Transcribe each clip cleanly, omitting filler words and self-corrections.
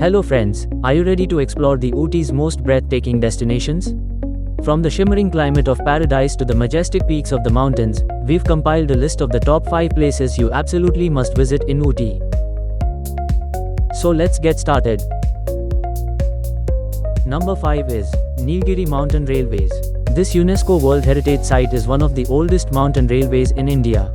Hello friends, are you ready to explore the Ooty's most breathtaking destinations? From the shimmering climate of paradise to the majestic peaks of the mountains, we've compiled a list of the top 5 places you absolutely must visit in Ooty. So let's get started. Number 5 is Nilgiri Mountain Railways. This UNESCO World Heritage Site is one of the oldest mountain railways in India.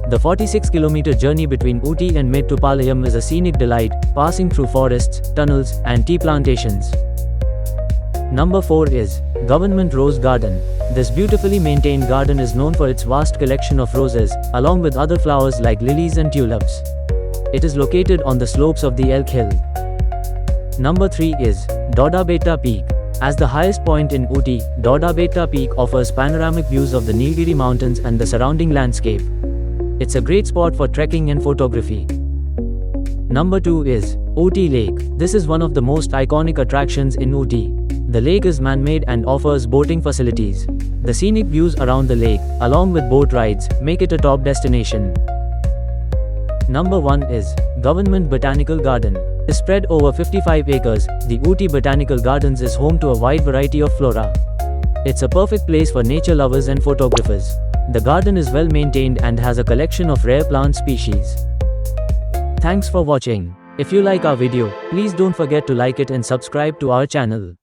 The 46-kilometer journey between Ooty and Mettupalayam is a scenic delight, passing through forests, tunnels, and tea plantations. Number 4 is Government Rose Garden. This beautifully maintained garden is known for its vast collection of roses, along with other flowers like lilies and tulips. It is located on the slopes of the Elk Hill. Number 3 is Doddabetta Peak. As the highest point in Ooty, Doddabetta Peak offers panoramic views of the Nilgiri Mountains and the surrounding landscape. It's a great spot for trekking and photography. Number 2 is Ooty Lake. This is one of the most iconic attractions in Ooty. The lake is man-made and offers boating facilities. The scenic views around the lake, along with boat rides, make it a top destination. Number 1 is Government Botanical Garden. Spread over 55 acres, the Ooty Botanical Gardens is home to a wide variety of flora. It's a perfect place for nature lovers and photographers. The garden is well maintained and has a collection of rare plant species. Thanks for watching. If you like our video, please don't forget to like it and subscribe to our channel.